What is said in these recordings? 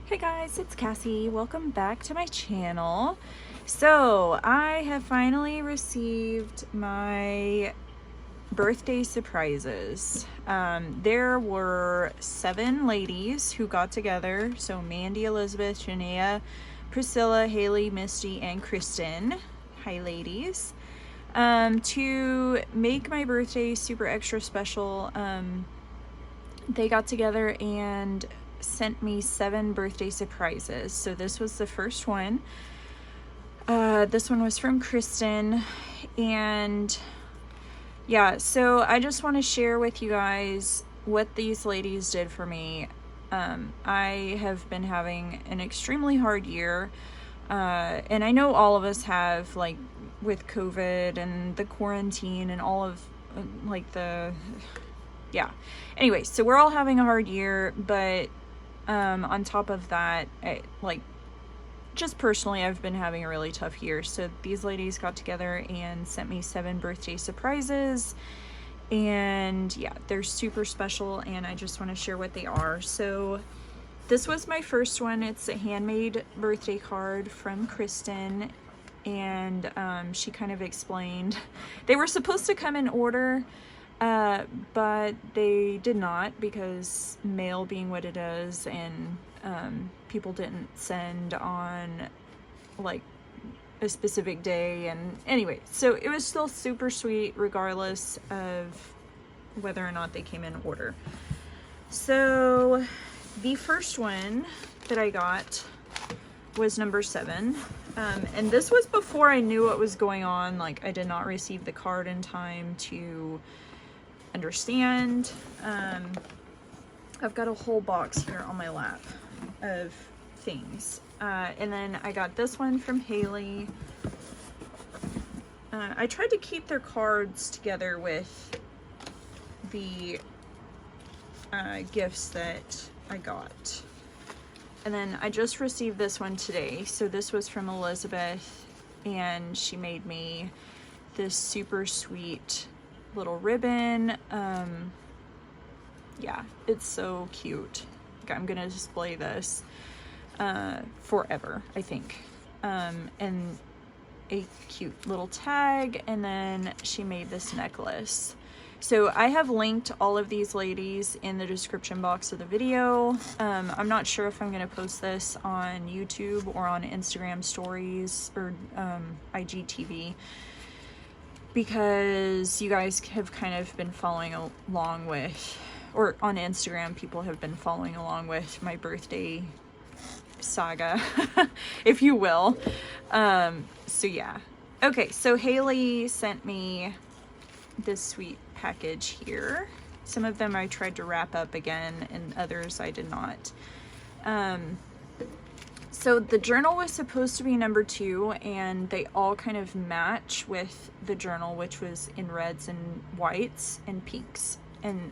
Hey guys, it's Cassie. Welcome back to my channel. So I have finally received my birthday surprises. There were 7 ladies who got together. So Mandy, Elizabeth, Janaea, Priscilla, Haley, Misty, and Kristen. Hi ladies. To make my birthday super extra special, they got together and sent me 7 birthday surprises. So this was the first one. This one was from Kristen, and yeah, so I just want to share with you guys what these ladies did for me. I have been having an extremely hard year, and I know all of us have, like, with COVID and the quarantine and all of yeah. Anyway, so we're all having a hard year, but on top of that, just personally, I've been having a really tough year. So these ladies got together and sent me 7 birthday surprises, and yeah, they're super special, and I just want to share what they are. So this was my first one. It's a handmade birthday card from Kristen, and she kind of explained they were supposed to come in order, but they did not, because mail being what it is, and people didn't send on like a specific day. And anyway, so it was still super sweet regardless of whether or not they came in order. So the first one that I got was number 7, and this was before I knew what was going on. Like, I did not receive the card in time to understand. I've got a whole box here on my lap of things, and then I got this one from Haley. I tried to keep their cards together with the gifts that I got, and then I just received this one today. So this was from Elizabeth, and she made me this super sweet little ribbon. Yeah, it's so cute. I'm gonna display this forever, I think. And a cute little tag, and then she made this necklace. So I have linked all of these ladies in the description box of the video. I'm not sure if I'm gonna post this on YouTube or on Instagram stories or IGTV, because you guys have kind of been following along with, or on Instagram, people have been following along with my birthday saga, if you will. So yeah. Okay, so Haley sent me this sweet package here. Some of them I tried to wrap up again, and others I did not. So the journal was supposed to be number 2, and they all kind of match with the journal, which was in reds and whites and pinks. And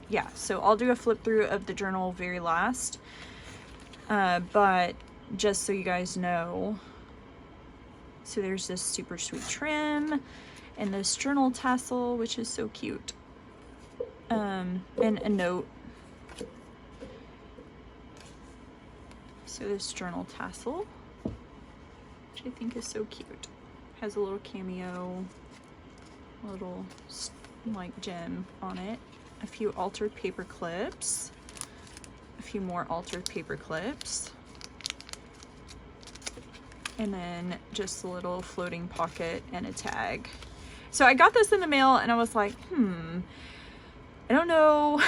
yeah, so I'll do a flip through of the journal very last. But just so you guys know, so there's this super sweet trim and this journal tassel, which is so cute. And a note. So this journal tassel, which I think is so cute, has a little cameo, little like gem on it. A few altered paper clips, a few more altered paper clips, and then just a little floating pocket and a tag. So I got this in the mail, and I was like, I don't know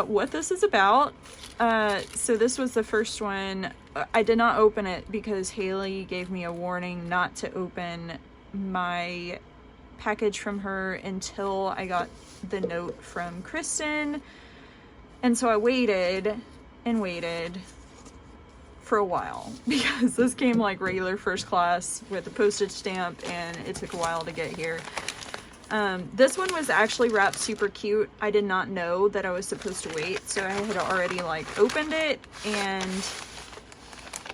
what this is about. So this was the first one. I did not open it because Haley gave me a warning not to open my package from her until I got the note from Kristen. And so I waited and waited for a while, because this came like regular first class with a postage stamp, and it took a while to get here. This one was actually wrapped super cute. I did not know that I was supposed to wait, so I had already like opened it, and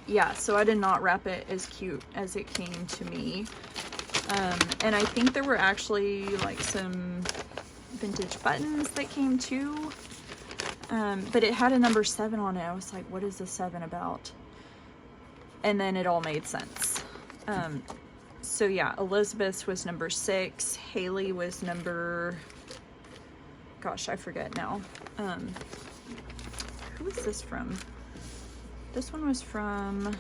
yeah, so I did not wrap it as cute as it came to me. And I think there were actually like some vintage buttons that came too. But it had a number 7 on it. I was like, what is the 7 about? And then it all made sense. So yeah, Elizabeth's was number 6. Haley was number, gosh, I forget now. Who was this from? This one was from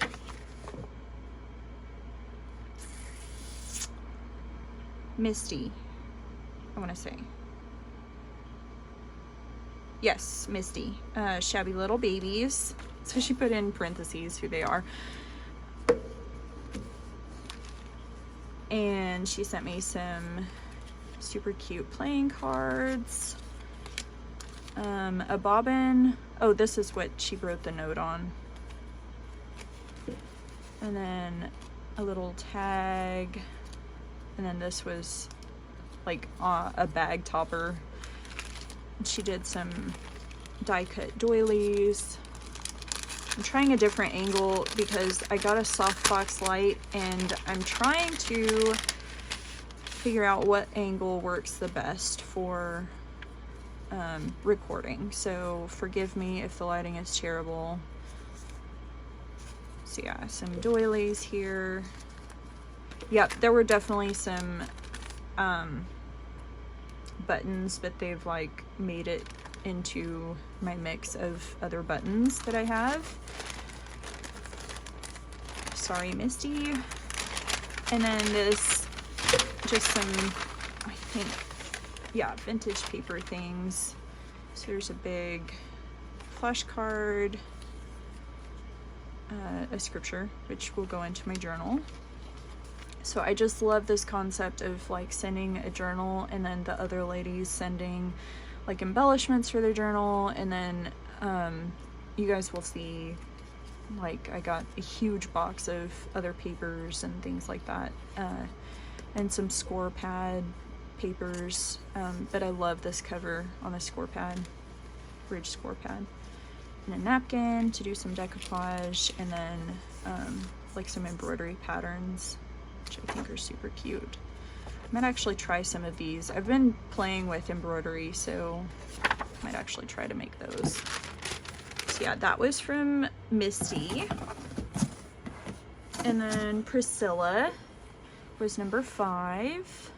Misty, I want to say. Yes, Misty. Shabby Little Babies. So she put in parentheses who they are. And she sent me some super cute playing cards. A bobbin. Oh, this is what she wrote the note on. And then a little tag. And then this was like a bag topper. She did some die cut doilies. I'm trying a different angle because I got a softbox light and I'm trying to figure out what angle works the best for recording. So forgive me if the lighting is terrible. So yeah, some doilies here. Yep, there were definitely some buttons, but they've like made it into my mix of other buttons that I have. Sorry, Misty. And then this, just some, I think, yeah, vintage paper things. So there's a big flashcard, a scripture, which will go into my journal. So I just love this concept of like sending a journal and then the other ladies sending like embellishments for their journal, and then you guys will see like I got a huge box of other papers and things like that, and some score pad papers, but I love this cover on the score pad, bridge score pad, and a napkin to do some decoupage, and then like some embroidery patterns, which I think are super cute. I might actually try some of these. I've been playing with embroidery, so I might actually try to make those. So yeah, that was from Misty. And then Priscilla was number 5.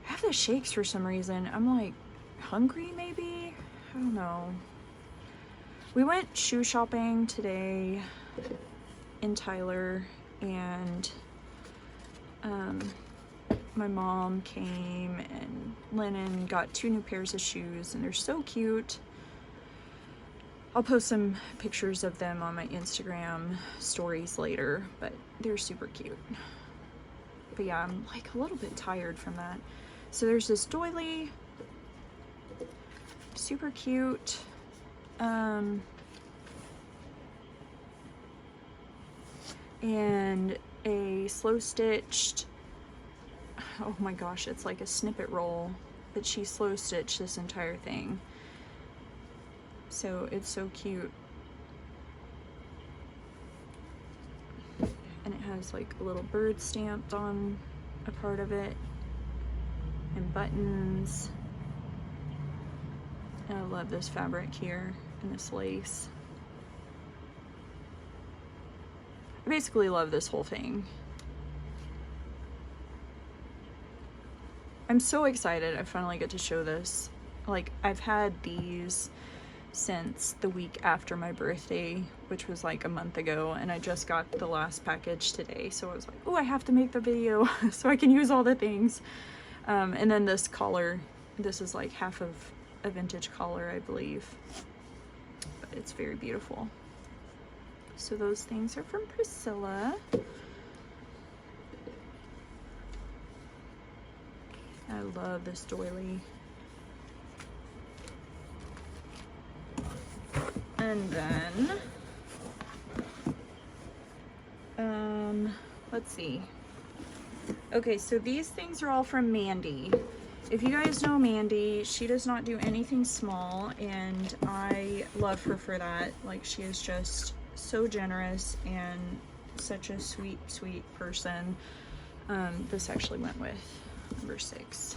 I have the shakes for some reason. I'm like hungry maybe? I don't know. We went shoe shopping today in Tyler, and my mom came and Lennon got 2 new pairs of shoes, and they're so cute. I'll post some pictures of them on my Instagram stories later, but they're super cute. But yeah, I'm like a little bit tired from that. So there's this doily, super cute. And a slow stitched, oh my gosh, it's like a snippet roll, but she slow stitched this entire thing. So it's so cute. And it has like a little bird stamped on a part of it, and buttons. And I love this fabric here and this lace. I basically love this whole thing. I'm so excited I finally get to show this. Like, I've had these since the week after my birthday, which was like a month ago, and I just got the last package today, so I was like, oh, I have to make the video so I can use all the things. And then this collar, this is like half of a vintage collar, I believe, but it's very beautiful. So those things are from Priscilla. I love this doily. And then, let's see. Okay, so these things are all from Mandy. If you guys know Mandy, she does not do anything small, and I love her for that. Like, she is just so generous and such a sweet, sweet person. This actually went with number 6.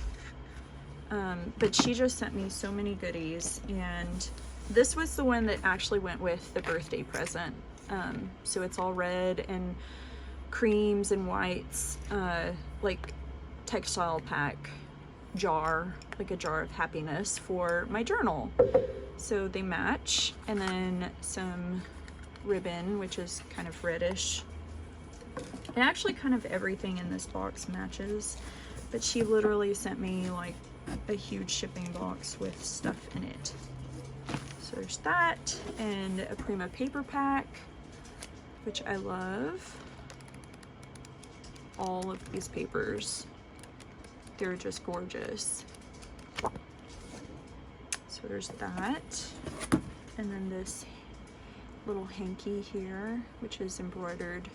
But she just sent me so many goodies, and this was the one that actually went with the birthday present. So it's all red and creams and whites, like textile pack jar, like a jar of happiness for my journal. So they match, and then some ribbon, which is kind of reddish. And actually kind of everything in this box matches, but she literally sent me like a huge shipping box with stuff in it. So there's that, and a Prima paper pack, which I love. All of these papers, they're just gorgeous. So there's that, and then this little hanky here, which is embroidered.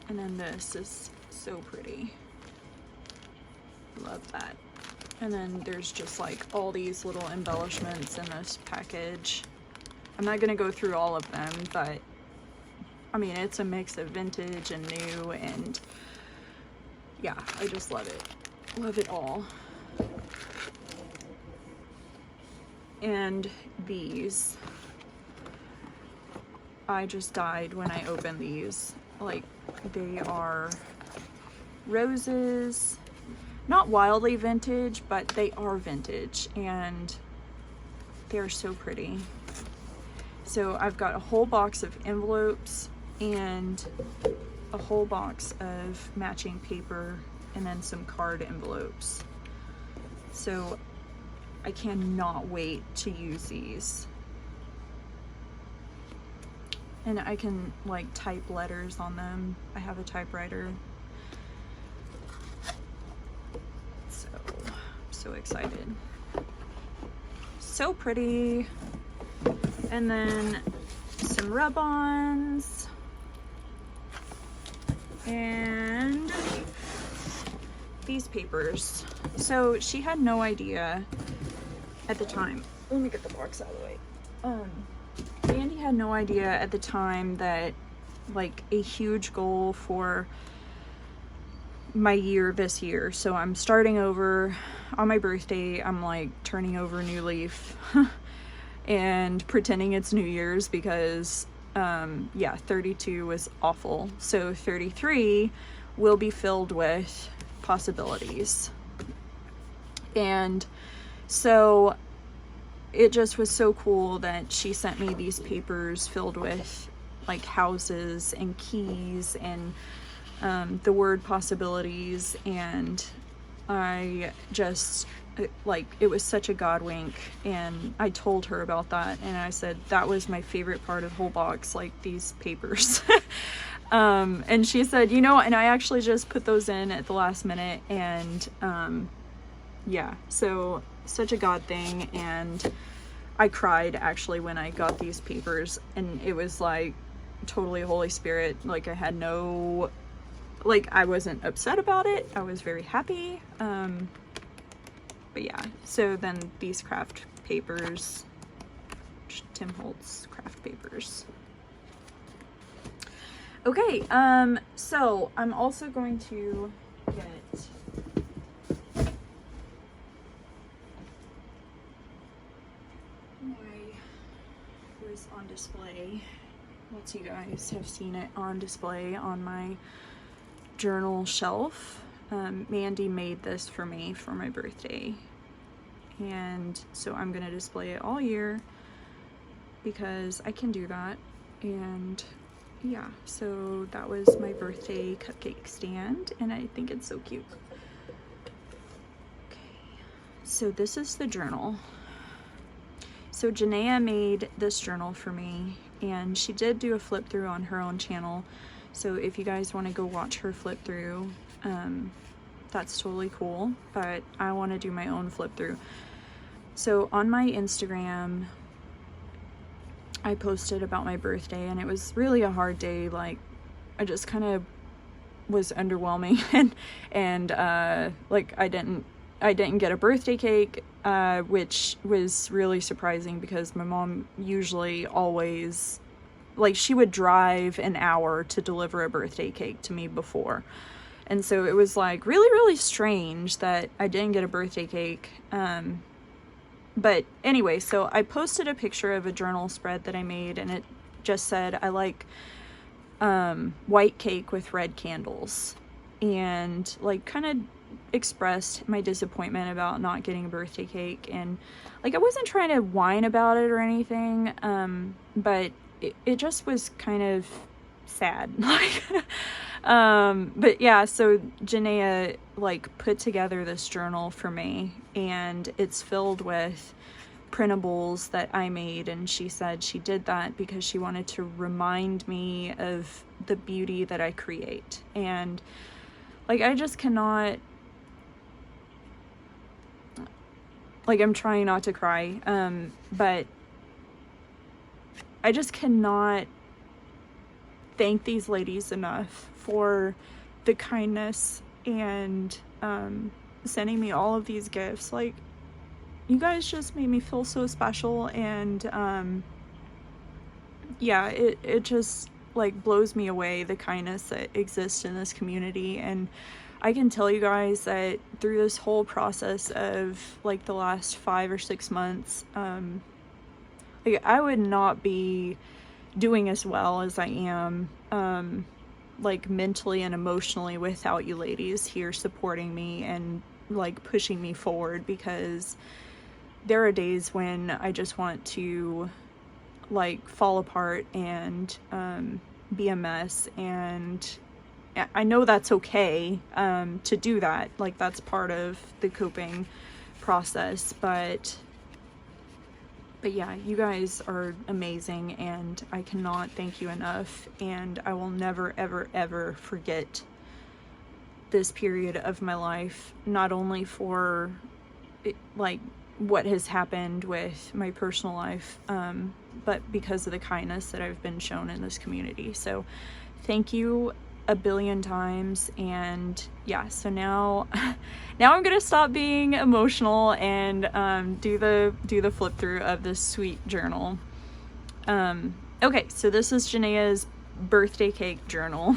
And then this is so pretty. Love that. And then there's just like all these little embellishments in this package. I'm not gonna go through all of them, but I mean, it's a mix of vintage and new, and yeah, I just love it. Love it all. And these, I just died when I opened these. Like, they are roses, not wildly vintage, but they are vintage, and they're so pretty. So I've got a whole box of envelopes and a whole box of matching paper, and then some card envelopes. So I cannot wait to use these. And I can like type letters on them. I have a typewriter. So, I'm so excited. So pretty. And then some rub-ons. And these papers. So she had no idea at the time. Let me get the box out of the way. Andy had no idea at the time that like a huge goal for my year this year. So I'm starting over on my birthday. I'm like turning over a new leaf and pretending it's New Year's because yeah, 32 was awful. So 33 will be filled with possibilities. And so it just was so cool that she sent me these papers filled with like houses and keys and the word possibilities, and I just like, it was such a God wink, and I told her about that, and I said that was my favorite part of the whole box, like these papers. And she said, you know, and I actually just put those in at the last minute, and yeah, so such a God thing. And I cried actually when I got these papers, and it was like totally Holy Spirit. Like I had no, like I wasn't upset about it. I was very happy. But yeah, so then these craft papers, Tim Holtz craft papers. Okay, so I'm also going to get was on display. Once you guys have seen it on display on my journal shelf. Mandy made this for me for my birthday, and so I'm gonna display it all year because I can do that. And yeah, so that was my birthday cupcake stand, and I think it's so cute. Okay, so this is the journal. So Janaea made this journal for me, and she did do a flip through on her own channel. So if you guys want to go watch her flip through, that's totally cool, but I want to do my own flip through. So on my Instagram, I posted about my birthday, and it was really a hard day. Like I just kind of was underwhelming, and like I didn't get a birthday cake, which was really surprising because my mom usually always, like, she would drive an hour to deliver a birthday cake to me before. And so it was like really, really strange that I didn't get a birthday cake. But anyway, so I posted a picture of a journal spread that I made, and it just said, I like white cake with red candles, and like kind of expressed my disappointment about not getting a birthday cake. And like I wasn't trying to whine about it or anything, but it just was kind of sad. Like but yeah, so Janaea like put together this journal for me, and it's filled with printables that I made, and she said she did that because she wanted to remind me of the beauty that I create. And like I just cannot, like I'm trying not to cry, but I just cannot thank these ladies enough for the kindness and sending me all of these gifts. Like, you guys just made me feel so special, and yeah, it just like blows me away, the kindness that exists in this community. And I can tell you guys that through this whole process of like the last 5 or 6 months, like I would not be doing as well as I am, like mentally and emotionally, without you ladies here supporting me and like pushing me forward, because there are days when I just want to like fall apart and be a mess, and I know that's okay to do that, like that's part of the coping process, but yeah, you guys are amazing, and I cannot thank you enough, and I will never ever ever forget this period of my life, not only for like what has happened with my personal life, but because of the kindness that I've been shown in this community. So thank you a billion times. And yeah, so now I'm gonna stop being emotional and do the flip through of this sweet journal. Okay, so this is Janaea's birthday cake journal,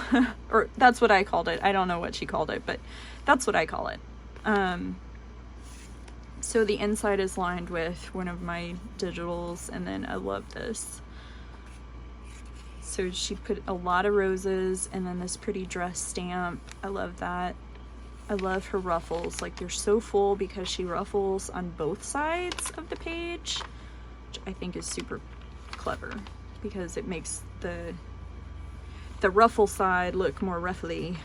or that's what I called it. I don't know what she called it, but that's what I call it. So the inside is lined with one of my digitals, and then I love this. So she put a lot of roses, and then this pretty dress stamp. I love that. I love her ruffles. Like, they're so full because she ruffles on both sides of the page, which I think is super clever because it makes the ruffle side look more ruffly.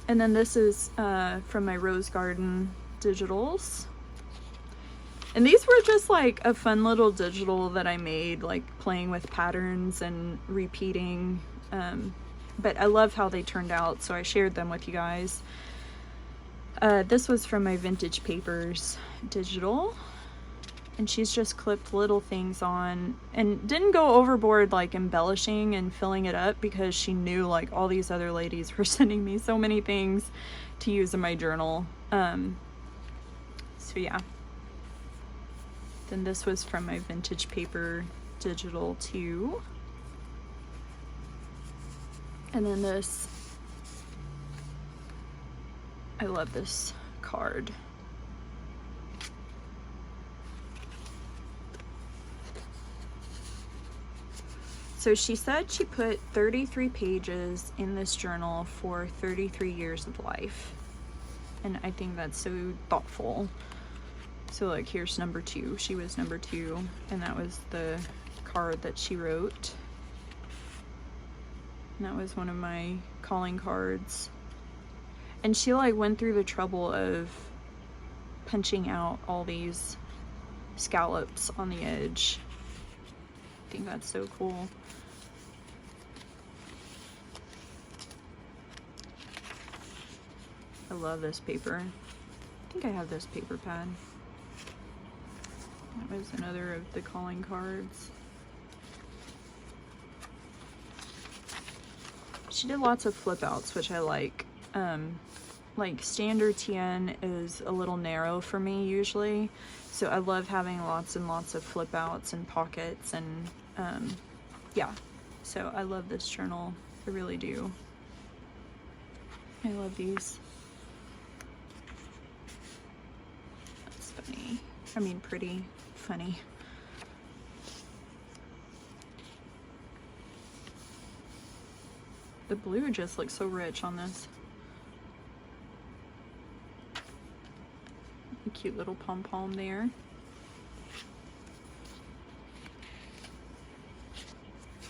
And then this is from my Rose Garden digitals. And these were just like a fun little digital that I made, like playing with patterns and repeating. But I love how they turned out, so I shared them with you guys. This was from my Vintage Papers digital. And she's just clipped little things on and didn't go overboard like embellishing and filling it up, because she knew like all these other ladies were sending me so many things to use in my journal. So yeah. Then this was from my Vintage Paper digital too. And then this, I love this card. So she said she put 33 pages in this journal for 33 years of life. And I think that's so thoughtful. So like, here's number 2. She was number 2, and that was the card that she wrote. And that was one of my calling cards. And she like went through the trouble of punching out all these scallops on the edge. I think that's so cool. I love this paper. I think I have this paper pad. That was another of the calling cards. She did lots of flip outs, which I like. Like standard TN is a little narrow for me usually, so I love having lots and lots of flip outs and pockets, and yeah, so I love this journal, I really do. I love these. That's funny. I mean, pretty funny. The blue just looks so rich on this. A cute little pom-pom there.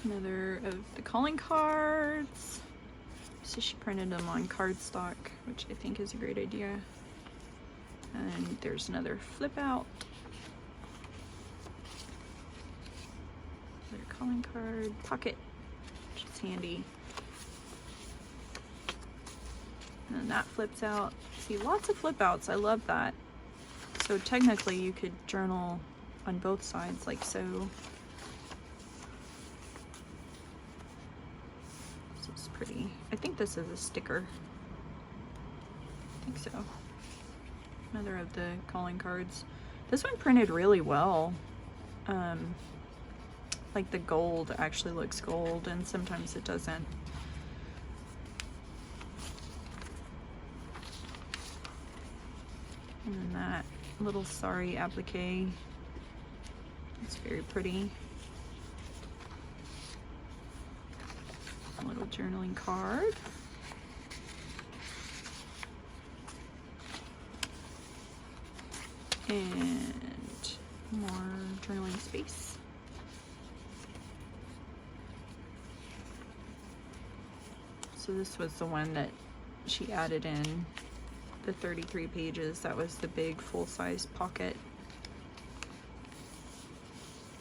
Another of the calling cards. So she printed them on cardstock, which I think is a great idea. And there's another flip out. Another calling card pocket, which is handy. And then that flips out. See, lots of flip outs. I love that. So technically you could journal on both sides like so. This is pretty. I think this is a sticker. I think so. Another of the calling cards. This one printed really well. Like the gold actually looks gold and sometimes it doesn't. And then that little sari applique. It's very pretty. A little journaling card. And more journaling space. So this was the one that she added in the 33 pages. That was the big full-size pocket.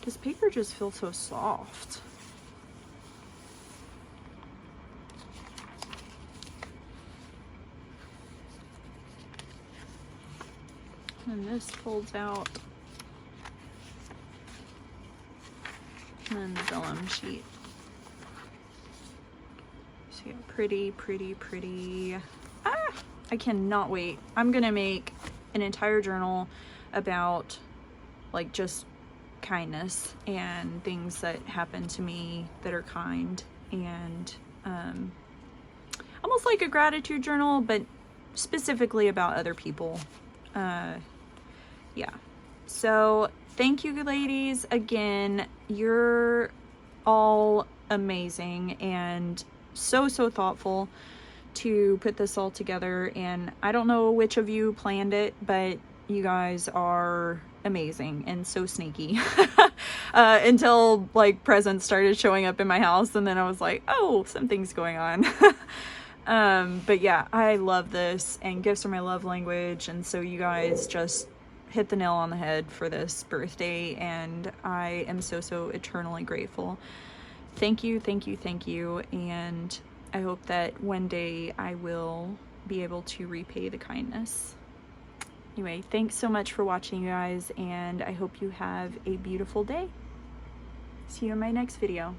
This paper just feels so soft. And this folds out. And then the vellum sheet. So pretty, pretty, pretty. Ah! I cannot wait. I'm gonna make an entire journal about like just kindness and things that happen to me that are kind, and almost like a gratitude journal, but specifically about other people. Yeah. So thank you ladies again. You're all amazing and so thoughtful to put this all together, and I don't know which of you planned it, but you guys are amazing and so sneaky. Until like presents started showing up in my house, and then I was like, oh, something's going on. But yeah, I love this, and gifts are my love language, and so you guys just hit the nail on the head for this birthday, and I am so eternally grateful. Thank you, thank you, thank you, and I hope that one day I will be able to repay the kindness. Anyway, thanks so much for watching, you guys, and I hope you have a beautiful day. See you in my next video.